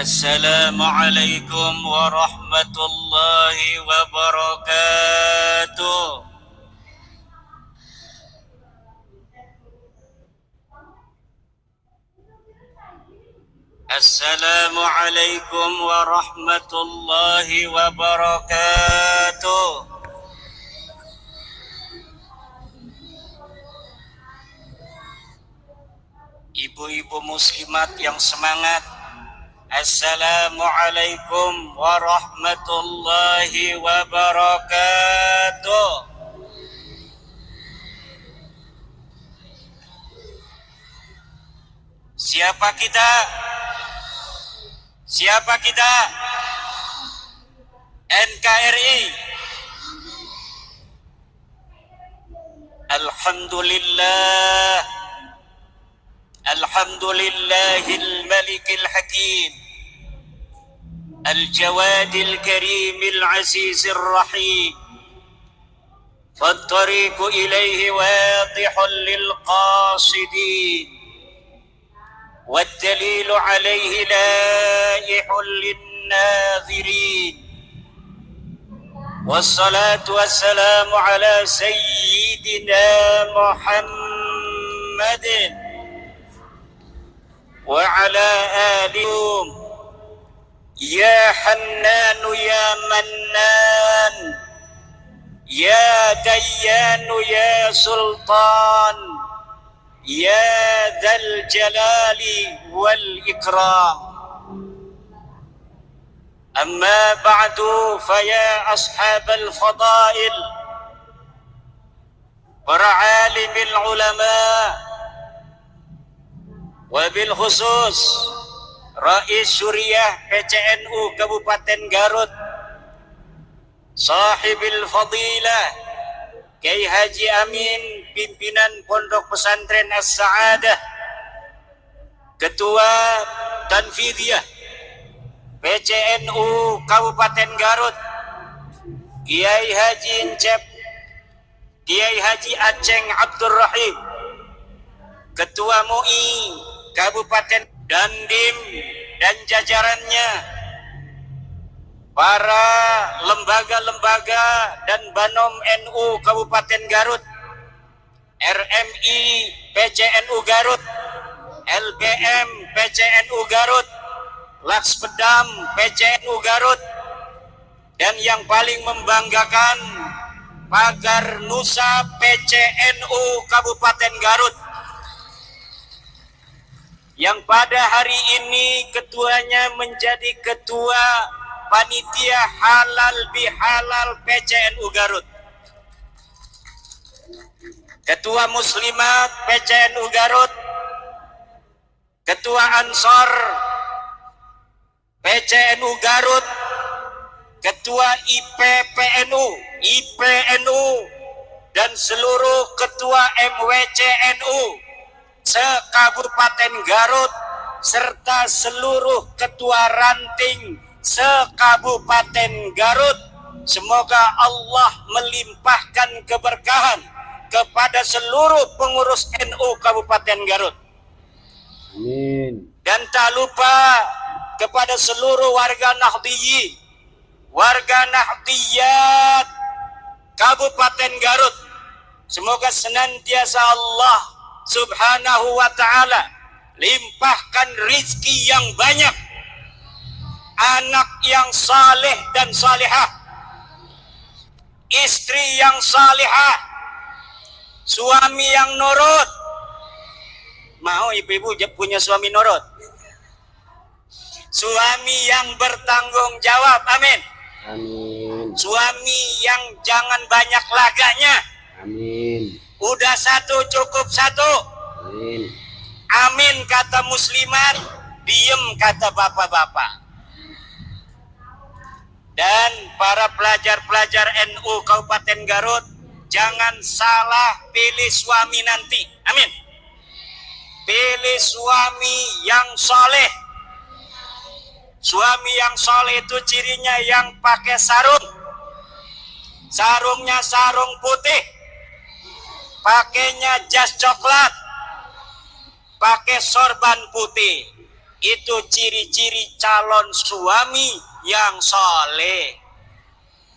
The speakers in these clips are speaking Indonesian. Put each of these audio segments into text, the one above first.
Assalamualaikum warahmatullahi wabarakatuh. Assalamualaikum warahmatullahi wabarakatuh. Ibu-ibu muslimat yang semangat, Assalamualaikum warahmatullahi wabarakatuh. Siapa kita? Siapa kita? NKRI. Alhamdulillah. Alhamdulillahil malikil hakim. Al-jawadil karimil azizir rahim. Fattariqu ilaihi wadihun lil qasidin. والدليل عليه لائح للناظرين والصلاة والسلام على سيدنا محمد وعلى آله يا حنان يا منان يا ديان يا سلطان يا ذا الجلال والإكرام أما بعد فيا أصحاب الفضائل ورعالم العلماء وبالخصوص رئيس Syuriah PCNU Kabupaten Garut صاحب الفضيلة Kiai Haji Amin, pimpinan Pondok Pesantren As-Sa'adah, Ketua Tanfidiyah PCNU Kabupaten Garut, Kiai Haji Encep, Kiai Haji Aceng Abdul Rahim, Ketua MUI Kabupaten Dandim dan jajarannya, para lembaga-lembaga dan Banom NU Kabupaten Garut, RMI PCNU Garut, LBM PCNU Garut, Lakspedam PCNU Garut, dan yang paling membanggakan Pagar Nusa PCNU Kabupaten Garut, yang pada hari ini ketuanya menjadi ketua Panitia Halal Bihalal PCNU Garut, Ketua Muslimat PCNU Garut, Ketua Ansor PCNU Garut, Ketua IPNU, dan seluruh Ketua MWCNU se-Kabupaten Garut, serta seluruh Ketua Ranting se-Kabupaten Garut. Semoga Allah melimpahkan keberkahan kepada seluruh pengurus NU Kabupaten Garut. Amin. Dan tak lupa kepada seluruh warga Nahdliyin, warga Nahdliyat Kabupaten Garut. Semoga senantiasa Allah Subhanahu wa ta'ala limpahkan rizki yang banyak, anak yang saleh dan salihah, istri yang salihah, suami yang nurut. Mau ibu-ibu punya suami nurut? Suami yang bertanggung jawab, amin. Amin. Suami yang jangan banyak laganya. Amin. Udah satu cukup satu. Amin. Amin kata muslimat, diem kata bapak-bapak. Dan para pelajar-pelajar NU Kabupaten Garut, jangan salah pilih suami nanti. Amin. Pilih suami yang soleh. Suami yang soleh itu cirinya yang pakai sarung. Sarungnya sarung putih. Pakainya jas coklat. Pakai sorban putih. Itu ciri-ciri calon suami yang soleh.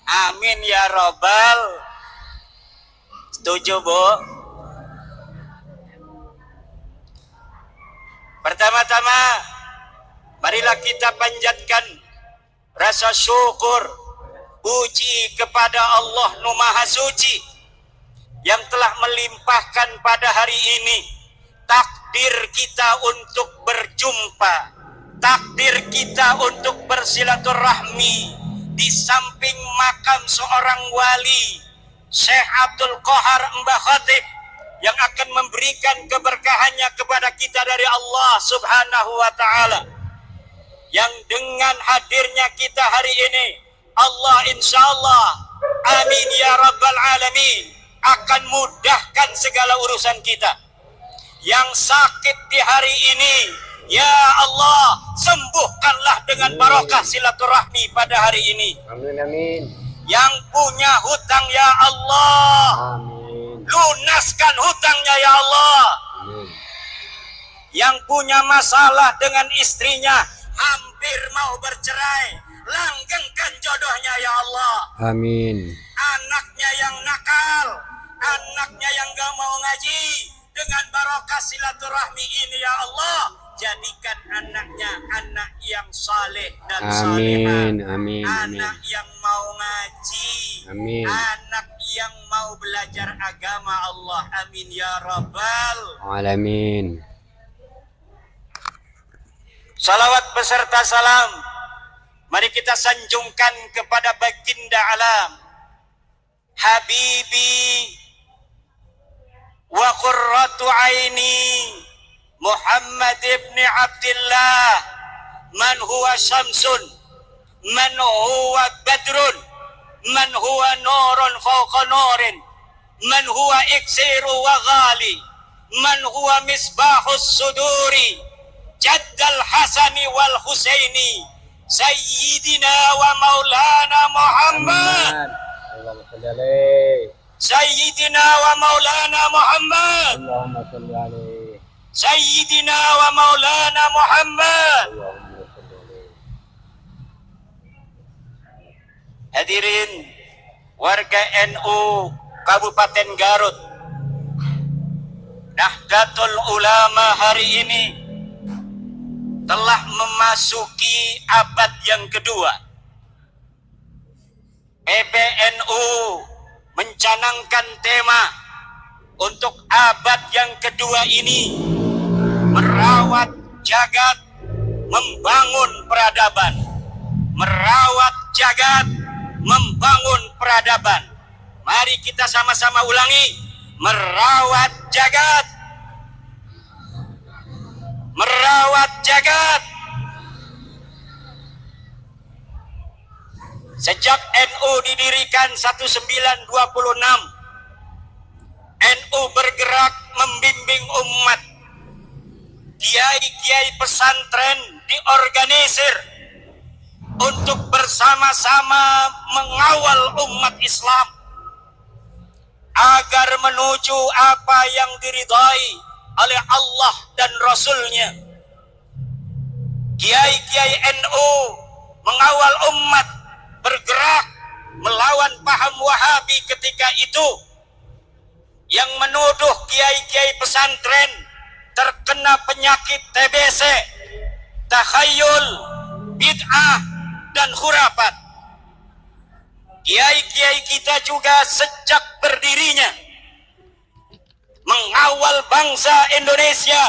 Amin ya robbal. Setuju, Bu? Pertama-tama, marilah kita panjatkan rasa syukur, puji kepada Allah Nu Maha Suci yang telah melimpahkan pada hari ini takdir kita untuk berjumpa, takdir kita untuk bersilaturahmi di samping makam seorang wali, Syekh Abdul Qahar Mbah Khatib, yang akan memberikan keberkahannya kepada kita dari Allah Subhanahu wa Ta'ala. Yang dengan hadirnya kita hari ini, Allah insya Allah, amin ya rabbal alamin, akan mudahkan segala urusan kita. Yang sakit di hari ini, ya Allah, sembuhkanlah dengan barokah silaturahmi pada hari ini. Amin, amin. Yang punya hutang, ya Allah, Amin. lunaskan hutangnya, ya Allah. Amin. Yang punya masalah dengan istrinya, hampir mau bercerai, langgengkan jodohnya, ya Allah. Amin. Anaknya yang nakal, anaknya yang gak mau ngaji, dengan barokah silaturahmi ini, ya Allah, jadikan anaknya anak yang saleh dan salehah. Amin, amin, amin. Anak yang mau ngaji, Amin. anak yang mau belajar agama Allah. Amin ya rabbal Alamin. salawat beserta salam, mari kita sanjungkan kepada baginda alam, Habibi wa qurratu aini, Muhammad ibn Abdullah, man huwa syamsun, man huwa badrun, man huwa nurun fawqa nurin, man huwa iksiru wa ghali, man huwa misbahus suduri, jaddal hasani wal husaini, sayyidina wa maulana Muhammad, Allahumma salli alaihi. sayyidina wa maulana Muhammad, Allahumma salli alaihi. sayyidina wa maulana Muhammad. Allahumma salli alaihi. Hadirin warga NU Kabupaten Garut, Nahdlatul Ulama hari ini telah memasuki abad yang kedua. PBNU mencanangkan tema untuk abad yang kedua ini, merawat jagat, membangun peradaban. Merawat jagat, membangun peradaban. Mari kita sama-sama ulangi. Merawat jagat, merawat jagat. Sejak NU didirikan 1926, NU bergerak membimbing umat. Kiai-kiai pesantren diorganisir untuk bersama-sama mengawal umat Islam agar menuju apa yang diridhai oleh Allah dan Rasul-Nya. Kiai-kiai NU mengawal umat bergerak melawan paham Wahabi ketika itu, yang menuduh kiai-kiai pesantren terkena penyakit TBC, takhayul, bid'ah, dan khurafat. Kiai-kiai kita juga sejak berdirinya mengawal bangsa Indonesia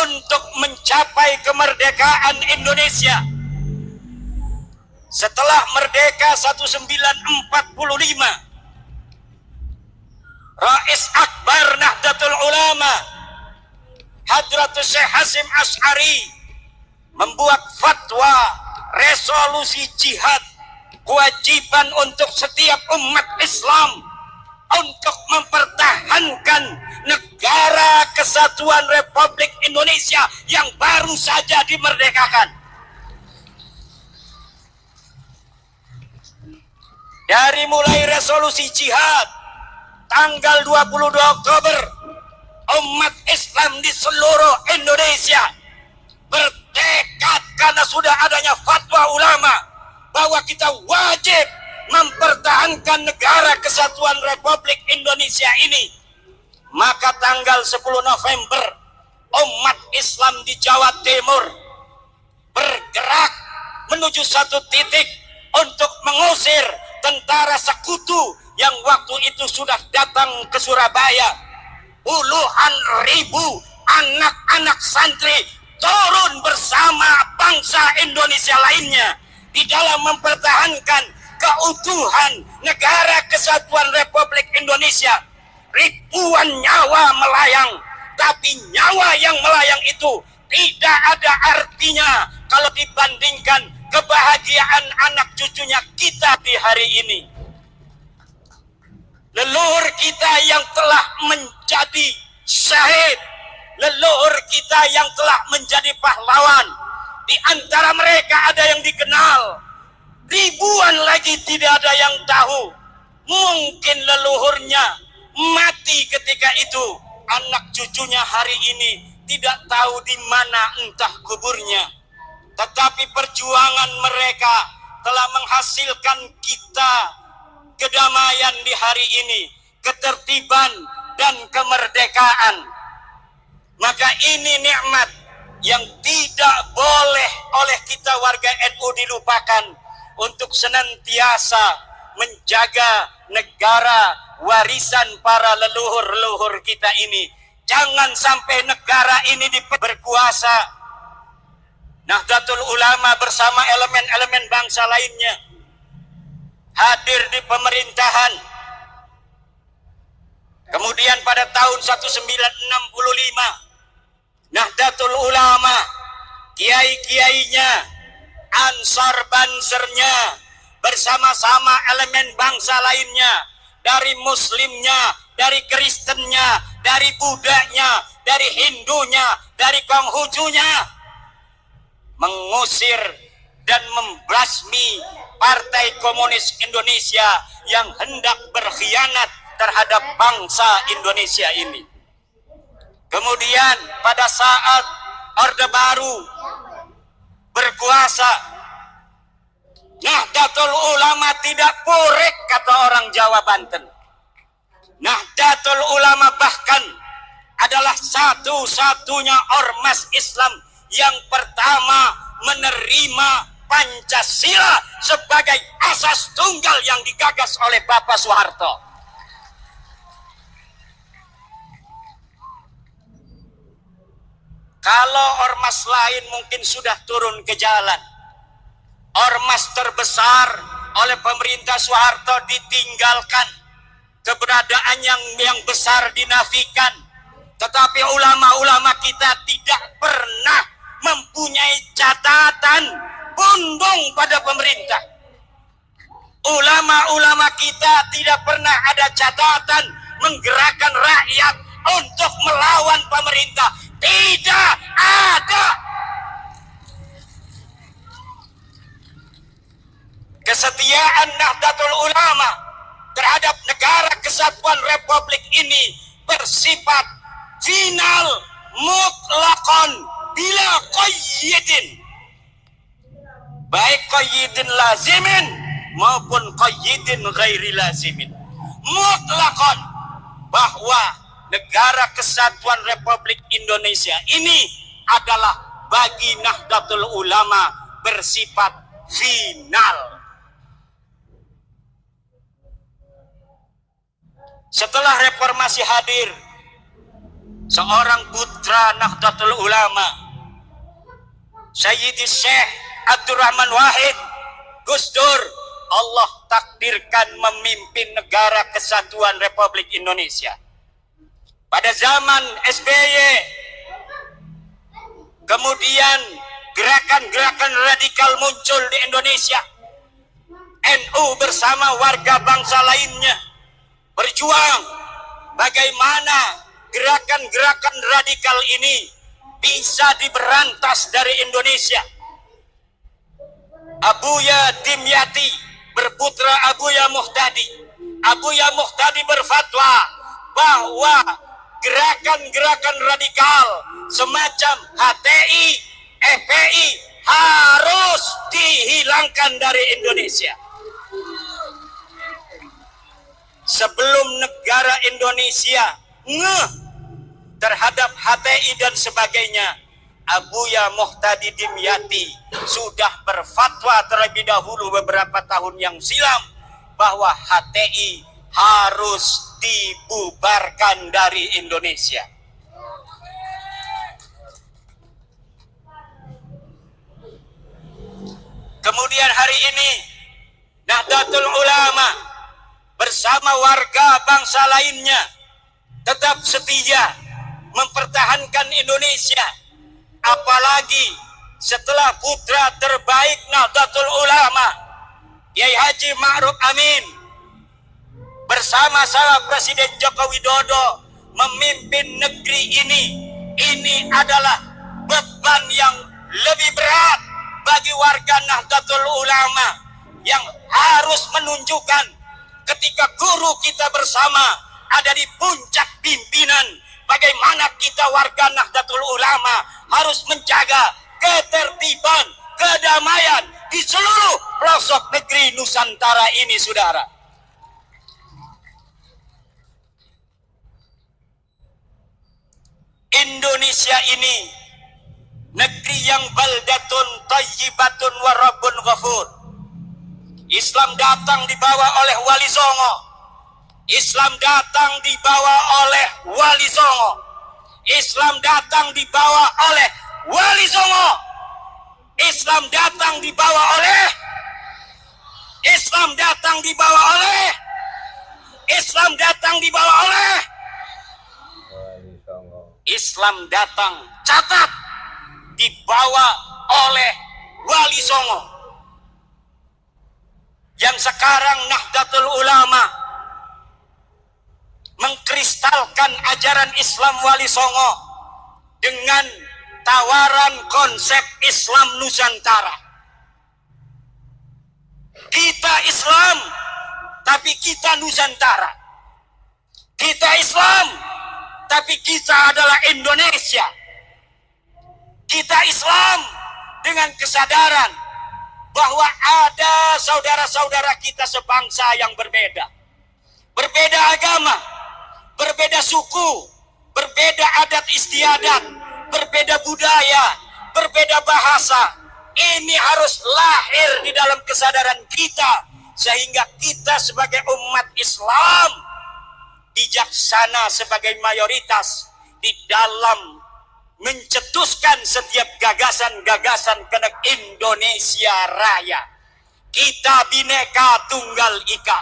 untuk mencapai kemerdekaan Indonesia. Setelah merdeka 1945, Rais Akbar Nahdlatul Ulama Hadratus Syekh Hasyim Asy'ari membuat fatwa resolusi jihad, kewajiban untuk setiap umat Islam untuk mempertahankan negara kesatuan Republik Indonesia yang baru saja dimerdekakan. Dari mulai resolusi jihad tanggal 22 Oktober, umat Islam di seluruh Indonesia bertekad karena sudah adanya fatwa ulama bahwa kita wajib mempertahankan negara kesatuan Republik Indonesia ini. Maka tanggal 10 November umat Islam di Jawa Timur bergerak menuju satu titik untuk mengusir tentara sekutu yang waktu itu sudah datang ke Surabaya. Puluhan ribu anak-anak santri turun bersama bangsa Indonesia lainnya di dalam mempertahankan keutuhan negara kesatuan Republik Indonesia. Ribuan nyawa melayang, tapi nyawa yang melayang itu tidak ada artinya kalau dibandingkan kebahagiaan anak cucunya kita di hari ini. Leluhur kita yang telah menjadi syahid, leluhur kita yang telah menjadi pahlawan, di antara mereka ada yang dikenal, ribuan lagi tidak ada yang tahu. Mungkin leluhurnya mati ketika itu, anak cucunya hari ini tidak tahu di mana entah kuburnya. Tetapi perjuangan mereka telah menghasilkan kita kedamaian di hari ini, ketertiban dan kemerdekaan. Maka ini nikmat yang tidak boleh oleh kita warga NU dilupakan untuk senantiasa menjaga negara warisan para leluhur-leluhur kita ini. Jangan sampai negara ini berkuasa. Nahdlatul Ulama bersama elemen-elemen bangsa lainnya hadir di pemerintahan. Kemudian pada tahun 1965 Nahdlatul Ulama, kiai-kiainya, ansar bansernya bersama-sama elemen bangsa lainnya, dari muslimnya, dari kristennya, dari budanya, dari hindunya, dari konghucunya, mengusir dan membasmi Partai Komunis Indonesia yang hendak berkhianat terhadap bangsa Indonesia ini. Kemudian pada saat Orde Baru berkuasa, Nahdlatul Ulama tidak purek, kata orang Jawa Banten. Nahdlatul Ulama bahkan adalah satu-satunya ormas Islam yang pertama menerima Pancasila sebagai asas tunggal yang digagas oleh Bapak Soeharto. Kalau ormas lain mungkin sudah turun ke jalan, ormas terbesar oleh pemerintah Soeharto ditinggalkan, keberadaan yang besar dinafikan. Tetapi ulama-ulama kita tidak pernah mempunyai catatan bondong pada pemerintah. Ulama-ulama kita tidak pernah ada catatan menggerakkan rakyat untuk melawan pemerintah. Tidak ada. Kesetiaan Nahdlatul Ulama terhadap negara kesatuan Republik ini bersifat final, mutlakon, bila qayyidin, baik qayyidin lazimin maupun qayyidin ghairi lazimin, mutlakon, bahwa negara kesatuan Republik Indonesia ini adalah bagi Nahdlatul Ulama bersifat final. Setelah reformasi hadir seorang putra Nahdlatul Ulama, Sayyidi Syekh Abdurrahman Wahid, Gus Dur, Allah takdirkan memimpin negara kesatuan Republik Indonesia. Pada zaman SBY, kemudian gerakan-gerakan radikal muncul di Indonesia. NU bersama warga bangsa lainnya berjuang bagaimana gerakan-gerakan radikal ini bisa diberantas dari Indonesia. Abuya Dimyati berputra Abuya Muhtadi. Abuya Muhtadi berfatwa bahwa gerakan-gerakan radikal semacam HTI, FPI harus dihilangkan dari Indonesia. Sebelum negara Indonesia ngeh terhadap HTI dan sebagainya, Abuya Muhtadi Dimyati sudah berfatwa terlebih dahulu beberapa tahun yang silam bahwa HTI harus dibubarkan dari Indonesia. Kemudian hari ini Nahdlatul Ulama bersama warga bangsa lainnya tetap setia mempertahankan Indonesia, apalagi setelah putra terbaik Nahdlatul Ulama Kiai Haji Ma'ruf Amin bersama sama Presiden Joko Widodo memimpin negeri ini adalah beban yang lebih berat bagi warga Nahdlatul Ulama yang harus menunjukkan ketika guru kita bersama ada di puncak pimpinan, bagaimana kita warga Nahdlatul Ulama harus menjaga ketertiban, kedamaian di seluruh pelosok negeri Nusantara ini, saudara. Indonesia ini negeri yang baldatun tayyibatun wa rabbun ghafur. Islam datang dibawa oleh Wali Songo. Islam datang dibawa oleh Wali Songo. Islam datang dibawa oleh Wali Songo. Islam datang dibawa oleh Islam datang dibawa oleh Islam datang dibawa oleh Wali Songo. Islam datang, catat, dibawa oleh Wali Songo. Yang sekarang Nahdlatul Ulama mengkristalkan ajaran Islam Wali Songo dengan tawaran konsep Islam Nusantara. Kita Islam, tapi kita Nusantara. Kita Islam, tapi kita adalah Indonesia. Kita Islam dengan kesadaran bahwa ada saudara-saudara kita sebangsa yang berbeda. Berbeda agama, berbeda suku, berbeda adat istiadat, berbeda budaya, berbeda bahasa. Ini harus lahir di dalam kesadaran kita, sehingga kita sebagai umat Islam bijaksana sebagai mayoritas di dalam mencetuskan setiap gagasan-gagasan kenek Indonesia Raya. Kita Bhinneka Tunggal Ika,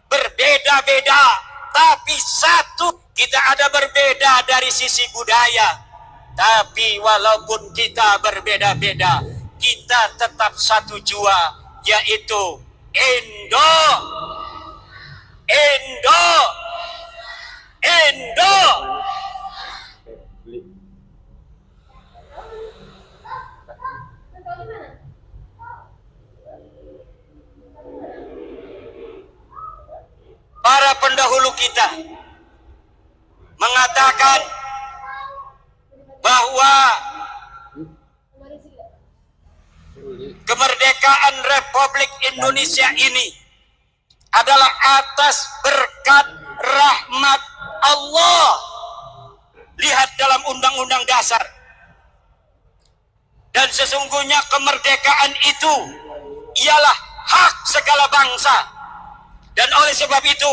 berbeda-beda tapi satu. Kita ada berbeda dari sisi budaya, tapi walaupun kita berbeda-beda, kita tetap satu jua, yaitu Indo. Para pendahulu kita mengatakan bahwa kemerdekaan Republik Indonesia ini adalah atas berkat rahmat Allah. Lihat dalam Undang-Undang Dasar. Dan sesungguhnya kemerdekaan itu ialah hak segala bangsa. Dan oleh sebab itu,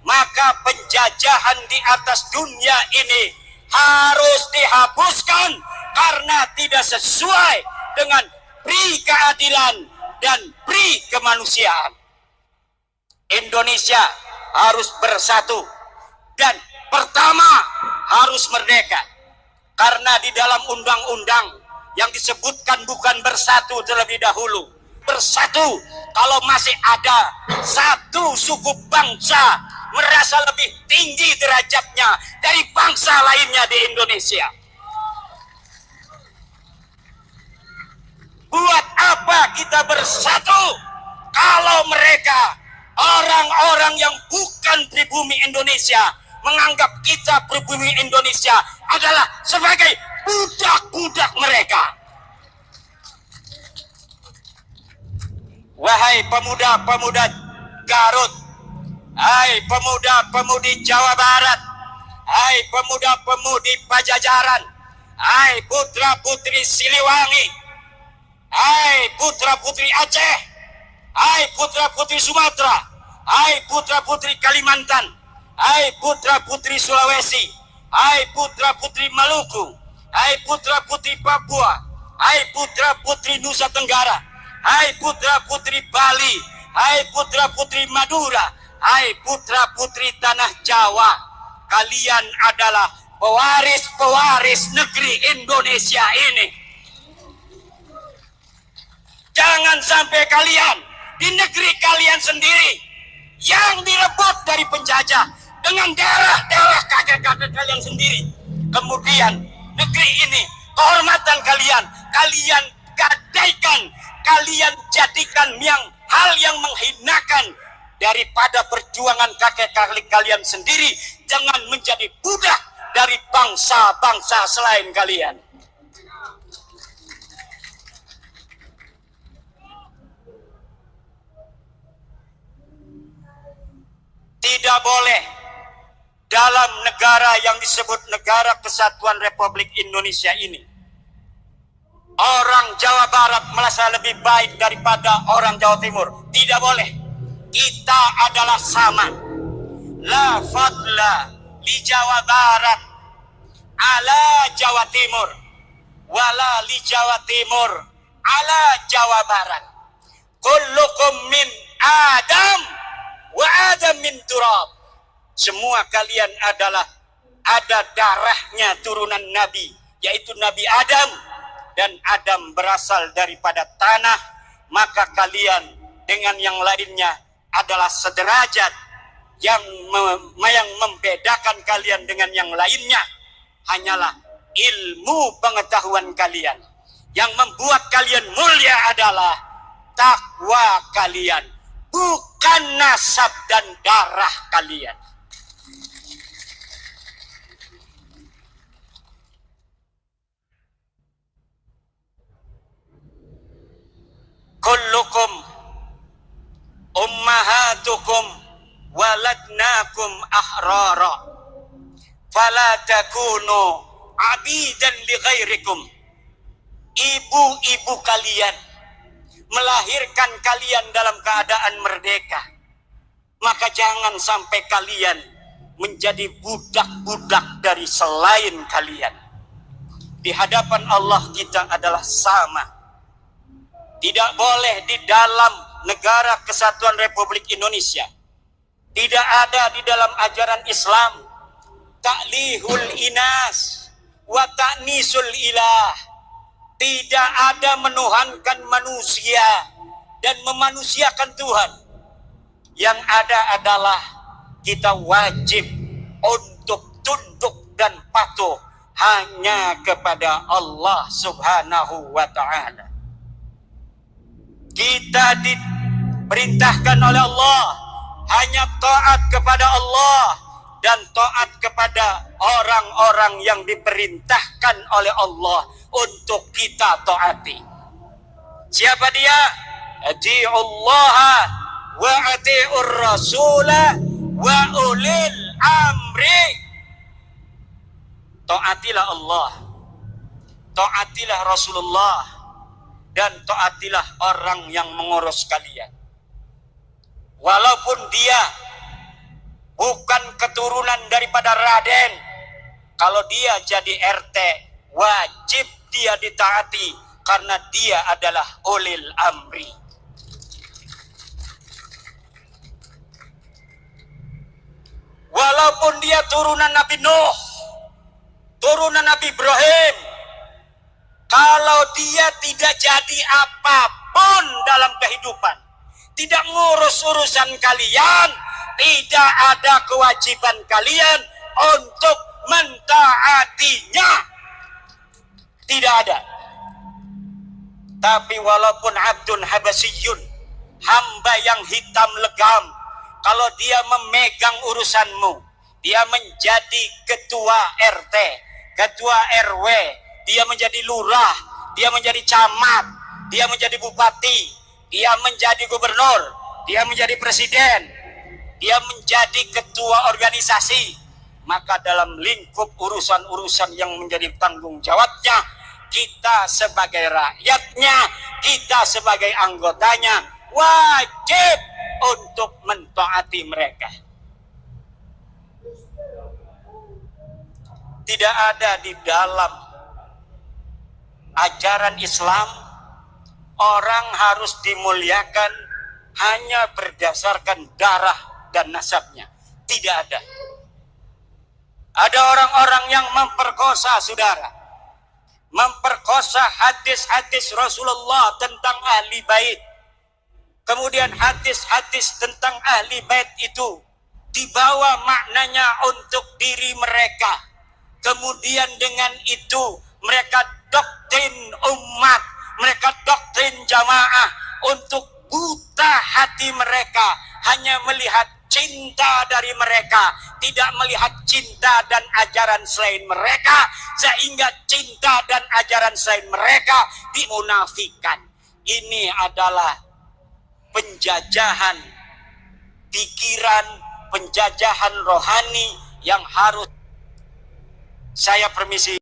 maka penjajahan di atas dunia ini harus dihapuskan karena tidak sesuai dengan pri keadilan dan pri kemanusiaan. Indonesia harus bersatu dan pertama harus merdeka. Karena di dalam undang-undang yang disebutkan bukan bersatu terlebih dahulu. Bersatu kalau masih ada satu suku bangsa merasa lebih tinggi derajatnya dari bangsa lainnya di Indonesia. Buat apa kita bersatu kalau mereka, orang-orang yang bukan pribumi Indonesia, menganggap kita pribumi Indonesia adalah sebagai budak-budak mereka. Wahai pemuda-pemudi Garut, hai pemuda-pemudi Jawa Barat, hai pemuda-pemudi Pajajaran, hai putra-putri Siliwangi, hai putra-putri Aceh, hai putra-putri Sumatera, hai putra-putri Kalimantan, hai putra-putri Sulawesi, hai putra-putri Maluku, hai putra-putri Papua, hai putra-putri Nusa Tenggara, hai putra-putri Bali, hai putra-putri Madura, hai putra-putri tanah Jawa, kalian adalah pewaris-pewaris negeri Indonesia ini. Jangan sampai kalian di negeri kalian sendiri yang direbut dari penjajah dengan darah-darah kakek-kakek kalian sendiri. Kemudian negeri ini, kehormatan kalian, kalian gadaikan, kalian jadikan hal yang menghinakan daripada perjuangan kakek-kakek kalian sendiri. Jangan menjadi budak dari bangsa-bangsa selain kalian. Tidak boleh dalam negara yang disebut Negara Kesatuan Republik Indonesia ini orang Jawa Barat merasa lebih baik daripada orang Jawa Timur. Tidak boleh. Kita adalah sama. La fadla li Jawa Barat ala Jawa Timur, wala li Jawa Timur ala Jawa Barat. Kullukum min Adam wa Adam min turab. Semua kalian ada darahnya turunan Nabi, yaitu Nabi Adam, dan Adam berasal daripada tanah. Maka kalian dengan yang lainnya adalah sederajat. Yang membedakan kalian dengan yang lainnya hanyalah ilmu pengetahuan kalian. Yang membuat kalian mulia adalah takwa kalian, bukan nasab dan darah kalian. Kullukum ummahatukum waladnakum ahrara fala takunu abidan li ghairikum. Ibu-ibu kalian melahirkan kalian dalam keadaan merdeka, maka jangan sampai kalian menjadi budak-budak dari selain kalian. Di hadapan Allah kita adalah sama. Tidak boleh di dalam Negara Kesatuan Republik Indonesia, tidak ada di dalam ajaran Islam ta'lihul inas wa ta'nisul ilah. Tidak ada menuhankan manusia dan memanusiakan Tuhan. Yang ada adalah kita wajib untuk tunduk dan patuh hanya kepada Allah Subhanahu wa ta'ala. Kita diperintahkan oleh Allah hanya taat kepada Allah dan taat kepada orang-orang yang diperintahkan oleh Allah untuk kita taati. Siapa dia? Ati'ullaha wa ati'ur rasula wa ulil amri. Taatilah Allah, taatilah Rasulullah, dan taatilah orang yang mengurus kalian. Walaupun dia bukan keturunan daripada Raden, kalau dia jadi RT, wajib dia ditaati karena dia adalah ulil amri. Walaupun dia turunan Nabi Nuh, turunan Nabi Ibrahim, kalau dia tidak jadi apapun dalam kehidupan, tidak ngurus urusan kalian, tidak ada kewajiban kalian untuk mentaatinya. Tidak ada. Tapi walaupun abdun habasiyun, hamba yang hitam legam, kalau dia memegang urusanmu, dia menjadi ketua RT, ketua RW, dia menjadi lurah, dia menjadi camat, dia menjadi bupati, dia menjadi gubernur, dia menjadi presiden, dia menjadi ketua organisasi, maka dalam lingkup urusan-urusan yang menjadi tanggung jawabnya, kita sebagai rakyatnya, kita sebagai anggotanya, wajib untuk mentaati mereka. Tidak ada di dalam ajaran Islam orang harus dimuliakan hanya berdasarkan darah dan nasabnya. Tidak ada. Ada orang-orang yang memperkosa saudara, memperkosa hadis-hadis Rasulullah tentang ahli bait. Kemudian hadis-hadis tentang ahli bait itu dibawa maknanya untuk diri mereka. Kemudian dengan itu mereka doktrin umat, mereka doktrin jamaah untuk buta hati mereka, hanya melihat cinta dari mereka, tidak melihat cinta dan ajaran selain mereka, sehingga cinta dan ajaran selain mereka dimunafikan. Ini adalah penjajahan pikiran, penjajahan rohani yang harus. Saya permisi.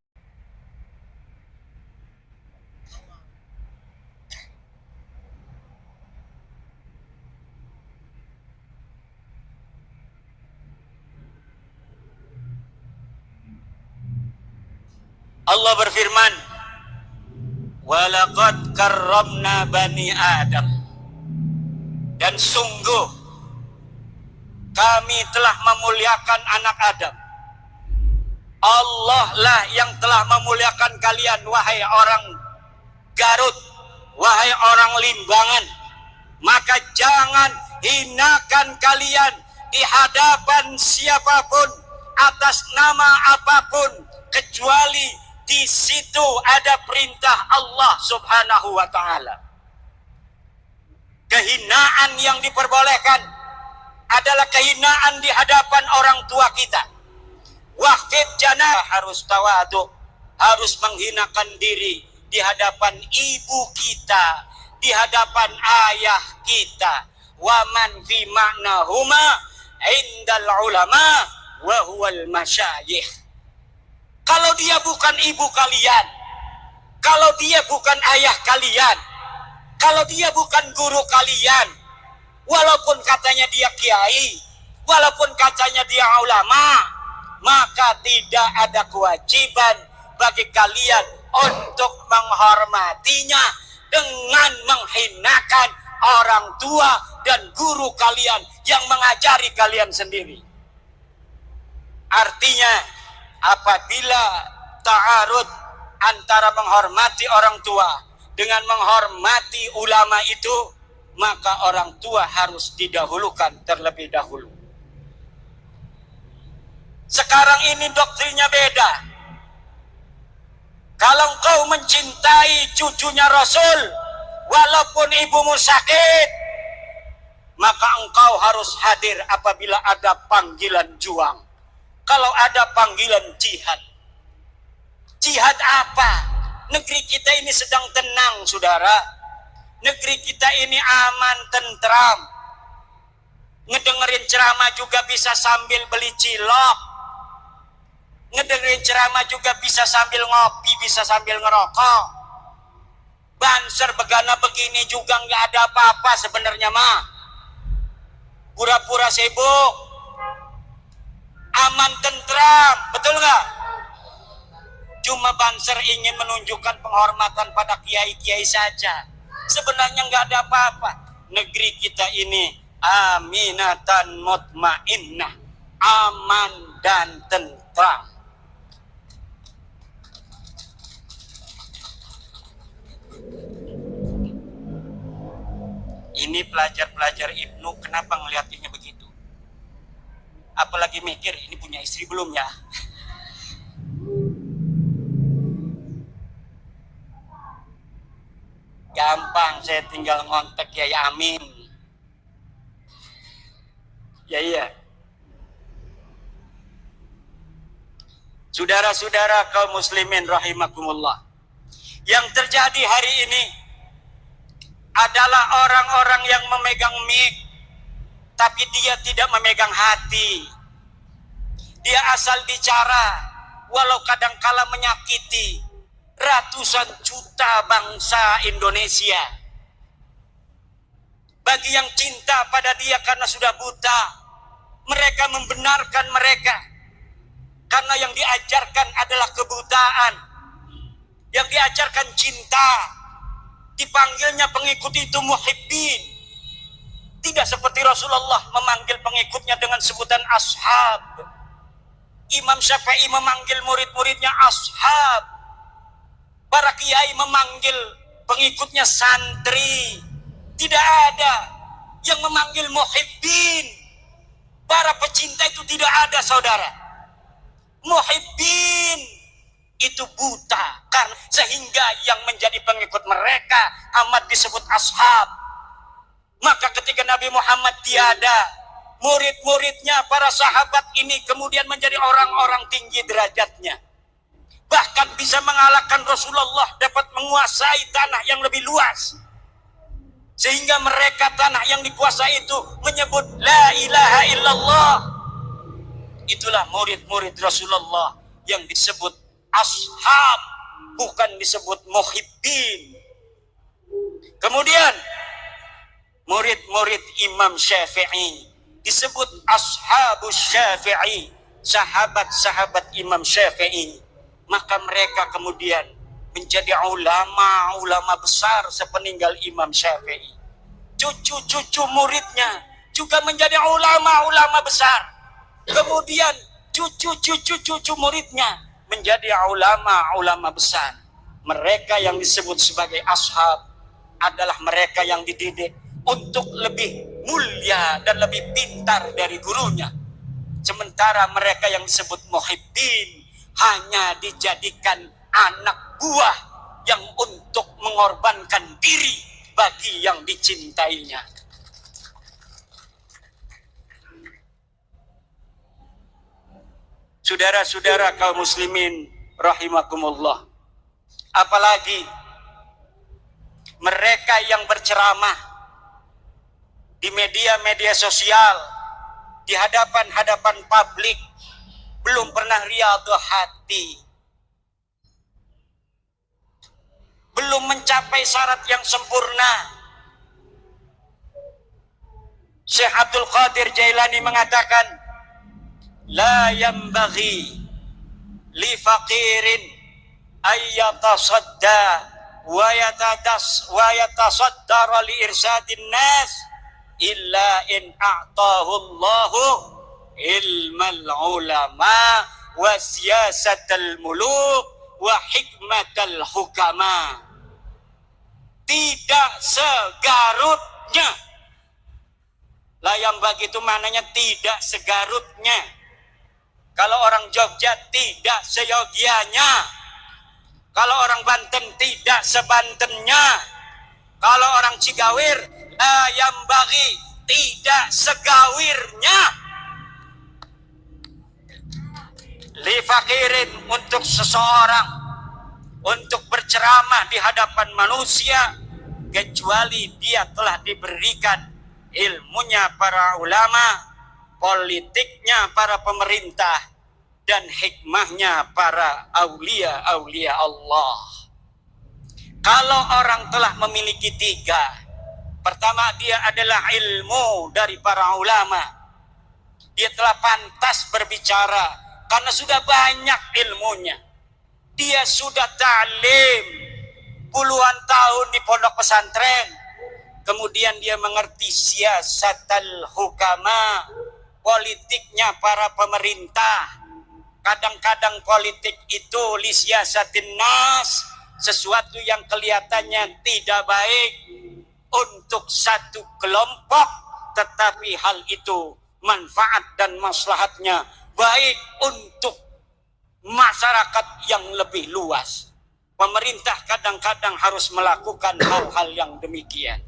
Allah berfirman, "Walaqad karramna bani Adam." Dan sungguh kami telah memuliakan anak Adam. Allah lah yang telah memuliakan kalian, wahai orang Garut, wahai orang Limbangan. Maka jangan hinakan kalian di hadapan siapapun atas nama apapun, kecuali di situ ada perintah Allah Subhanahu wa taala. Kehinaan yang diperbolehkan adalah kehinaan di hadapan orang tua kita. Waqfid janah, harus tawadu, harus menghinakan diri di hadapan ibu kita, di hadapan ayah kita. Wa man fi ma'nahuma indal ulama wa huwal masyayikh. Kalau dia bukan ibu kalian, kalau dia bukan ayah kalian, kalau dia bukan guru kalian, walaupun katanya dia kiai, walaupun katanya dia ulama, maka tidak ada kewajiban bagi kalian untuk menghormatinya dengan menghinakan orang tua dan guru kalian yang mengajari kalian sendiri. Artinya, apabila ta'arud antara menghormati orang tua dengan menghormati ulama itu, maka orang tua harus didahulukan terlebih dahulu. Sekarang ini doktrinnya beda. Kalau engkau mencintai cucunya Rasul, walaupun ibumu sakit, maka engkau harus hadir apabila ada panggilan juang. Kalau ada panggilan jihad. Jihad apa? Negeri kita ini sedang tenang, saudara. Negeri kita ini aman, tentram. Ngedengerin ceramah juga bisa sambil beli cilok. Ngedengerin ceramah juga bisa sambil ngopi, bisa sambil ngerokok. Banser begana begini juga nggak ada apa-apa sebenarnya mah. Pura-pura sibuk. Aman tentram, betul nggak? Cuma banser ingin menunjukkan penghormatan pada kiai-kiai saja. Sebenarnya nggak ada apa-apa. Negeri kita ini aminatan mutmainnah, aman dan tentram. Ini pelajar-pelajar Ibnu kenapa ngeliatinnya begitu? Apalagi mikir ini punya istri belum ya? Gampang, saya tinggal ngontek Kiai Amin. Ya iya. Saudara-saudara kaum muslimin rahimakumullah. Yang terjadi hari ini adalah orang-orang yang memegang mic, tapi dia tidak memegang hati. Dia asal bicara, walau kadangkala menyakiti ratusan juta bangsa Indonesia. Bagi yang cinta pada dia karena sudah buta, mereka membenarkan mereka. Karena yang diajarkan adalah kebutaan. Yang diajarkan cinta. Dipanggilnya pengikut itu muhibbin. Tidak seperti Rasulullah memanggil pengikutnya dengan sebutan ashab. Imam Syafi'i memanggil murid-muridnya ashab. Para kiai memanggil pengikutnya santri. Tidak ada yang memanggil muhibbin. Para pecinta itu tidak ada, saudara. Muhibbin itu buta, karena sehingga yang menjadi pengikut mereka amat disebut ashab. Maka ketika Nabi Muhammad tiada, murid-muridnya para sahabat ini kemudian menjadi orang-orang tinggi derajatnya. Bahkan bisa mengalahkan Rasulullah, dapat menguasai tanah yang lebih luas. Sehingga mereka tanah yang dikuasai itu menyebut la ilaha illallah. Itulah murid-murid Rasulullah yang disebut ashab, bukan disebut muhibbin. Kemudian murid-murid Imam Syafi'i disebut ashabus Syafi'i, sahabat-sahabat Imam Syafi'i. Maka mereka kemudian menjadi ulama-ulama besar sepeninggal Imam Syafi'i. Cucu-cucu muridnya juga menjadi ulama-ulama besar. Kemudian cucu muridnya menjadi ulama-ulama besar. Mereka yang disebut sebagai ashab adalah mereka yang dididik untuk lebih mulia dan lebih pintar dari gurunya. Sementara mereka yang disebut muhibbin hanya dijadikan anak buah yang untuk mengorbankan diri bagi yang dicintainya. Saudara-saudara kaum muslimin rahimakumullah, apalagi mereka yang berceramah di media-media sosial, di hadapan publik, belum pernah riyadhah hati, belum mencapai syarat yang sempurna. Syekh Abdul Qadir Jailani mengatakan, la yambaghi li faqirin ayyatasadda wa yatasaddara li irsadin nas illa in a'tahu Allahu ilmal ulama wa siyasatal muluk wa hikmatal hukama. Tidak segarutnya. Layam bagi itu maknanya tidak segarutnya. Kalau orang Jogja tidak seyogianya. Kalau orang Banten tidak sebantennya. Kalau orang Cigawir layam bagi tidak segawirnya. Li fakirin, untuk seseorang untuk berceramah di hadapan manusia kecuali dia telah diberikan ilmunya para ulama, politiknya para pemerintah, dan hikmahnya para aulia-aulia Allah. Kalau orang telah memiliki tiga, pertama dia adalah ilmu dari para ulama. Dia telah pantas berbicara karena sudah banyak ilmunya. Dia sudah ta'lim puluhan tahun di pondok pesantren. Kemudian dia mengerti siyasatal hukama, politiknya para pemerintah. Kadang-kadang politik itu li siyasatin nas, sesuatu yang kelihatannya tidak baik untuk satu kelompok, tetapi hal itu manfaat dan maslahatnya baik untuk masyarakat yang lebih luas. Pemerintah kadang-kadang harus melakukan hal-hal yang demikian.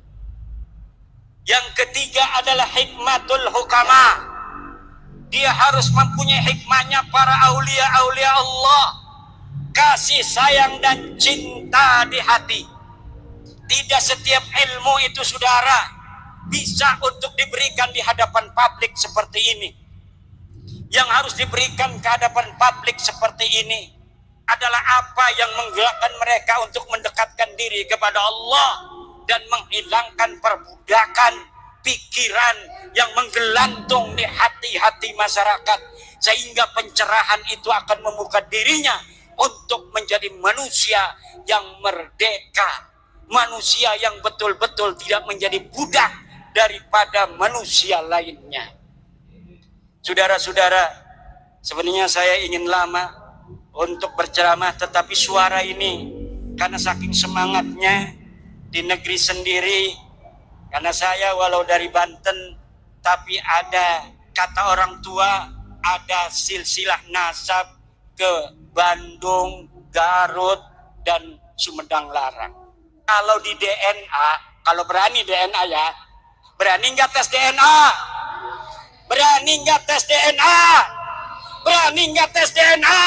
Yang ketiga adalah hikmatul hukama. Dia harus mempunyai hikmahnya para aulia-aulia Allah. Kasih sayang dan cinta di hati. Tidak setiap ilmu itu saudara bisa untuk diberikan di hadapan publik seperti ini. Yang harus diberikan ke hadapan publik seperti ini adalah apa yang menggerakkan mereka untuk mendekatkan diri kepada Allah dan menghilangkan perbudakan pikiran yang menggelantung di hati-hati masyarakat, sehingga pencerahan itu akan membuka dirinya untuk menjadi manusia yang merdeka, manusia yang betul-betul tidak menjadi budak daripada manusia lainnya. Saudara-saudara, sebenarnya saya ingin lama untuk berceramah, tetapi suara ini karena saking semangatnya di negeri sendiri, karena saya walau dari Banten, tapi ada kata orang tua, ada silsilah nasab ke Bandung, Garut, dan Sumedang Larang. Kalau di DNA, kalau berani DNA ya, berani nggak tes DNA? Berani nggak tes DNA? Berani nggak tes DNA?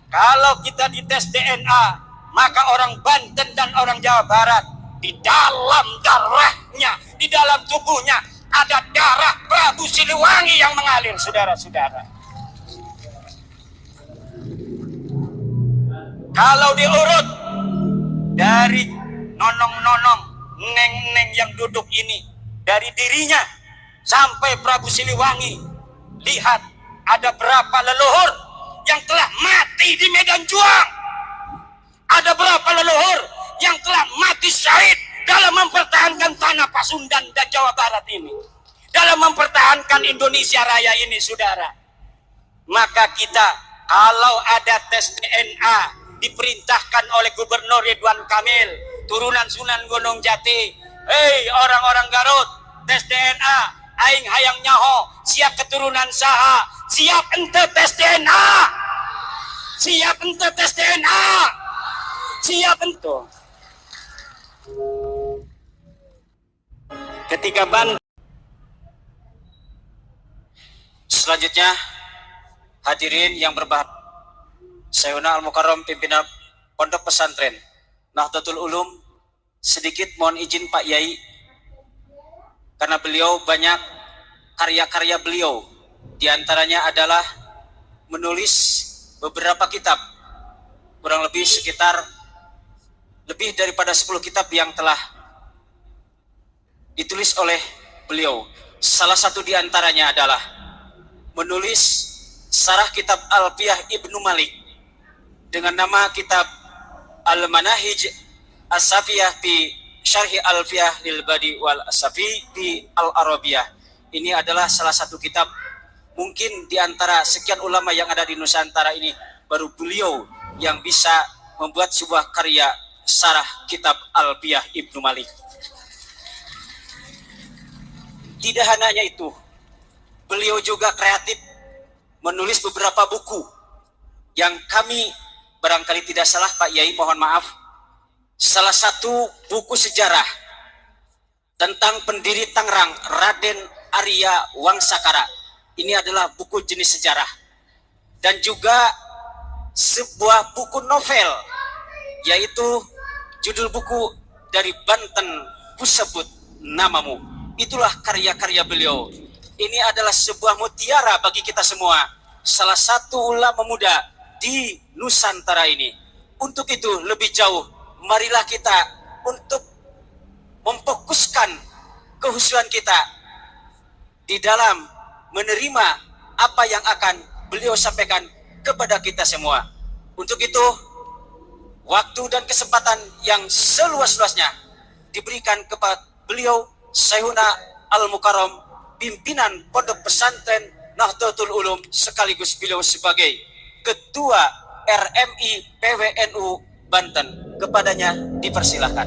Kalau kita dites DNA, maka orang Banten dan orang Jawa Barat, di dalam darahnya, di dalam tubuhnya, ada darah Prabu Siliwangi yang mengalir, saudara-saudara. Kalau diurut dari nonong-nonong, neng-neng yang duduk ini, dari dirinya sampai Prabu Siliwangi, lihat ada berapa leluhur yang telah mati di medan juang. Ada berapa leluhur yang telah mati syahid dalam mempertahankan tanah Pasundan dan Jawa Barat ini, dalam mempertahankan Indonesia Raya ini, saudara. Maka kita kalau ada tes DNA diperintahkan oleh Gubernur Ridwan Kamil, turunan Sunan Gunung Jati, hei orang-orang Garut, tes DNA, aing hayang nyaho, siap keturunan saha, siap ente tes DNA, siap ente tes DNA, siap ente. Ketika selanjutnya, hadirin yang berbahagia, Sayyidina Al-Mukarram pimpinan Pondok Pesantren Nahdlatul Ulum, sedikit mohon izin Pak Yai, karena beliau banyak karya-karya beliau, diantaranya adalah menulis beberapa kitab, kurang lebih sekitar lebih daripada 10 kitab yang telah ditulis oleh beliau. Salah satu diantaranya adalah menulis Sarah Kitab Alfiyah Ibnu Malik dengan nama kitab Al-Manahij As-Safiyah fi Syarhi Alfiyah lil Badi wal Asafi fi Al-Arabiyah. Ini adalah salah satu kitab, mungkin di antara sekian ulama yang ada di Nusantara ini, baru beliau yang bisa membuat sebuah karya Sarah Kitab Alfiyah Ibnu Malik. Tidak hanya itu, beliau juga kreatif menulis beberapa buku yang kami, barangkali tidak salah Pak Yai, mohon maaf, salah satu buku sejarah tentang pendiri Tangerang, Raden Arya Wangsakara. Ini adalah buku jenis sejarah. Dan juga sebuah buku novel, yaitu judul buku Dari Banten Kusebut Namamu. Itulah karya-karya beliau. Ini adalah sebuah mutiara bagi kita semua, salah satu ulama muda di Nusantara ini. Untuk itu lebih jauh, marilah kita untuk memfokuskan kehusuan kita di dalam menerima apa yang akan beliau sampaikan kepada kita semua. Untuk itu, waktu dan kesempatan yang seluas-luasnya diberikan kepada beliau Sayyidina Al-Mukarram, pimpinan Pondok Pesantren Nahdlatul Ulum, sekaligus beliau sebagai Ketua RMI PWNU Banten. Kepadanya dipersilahkan.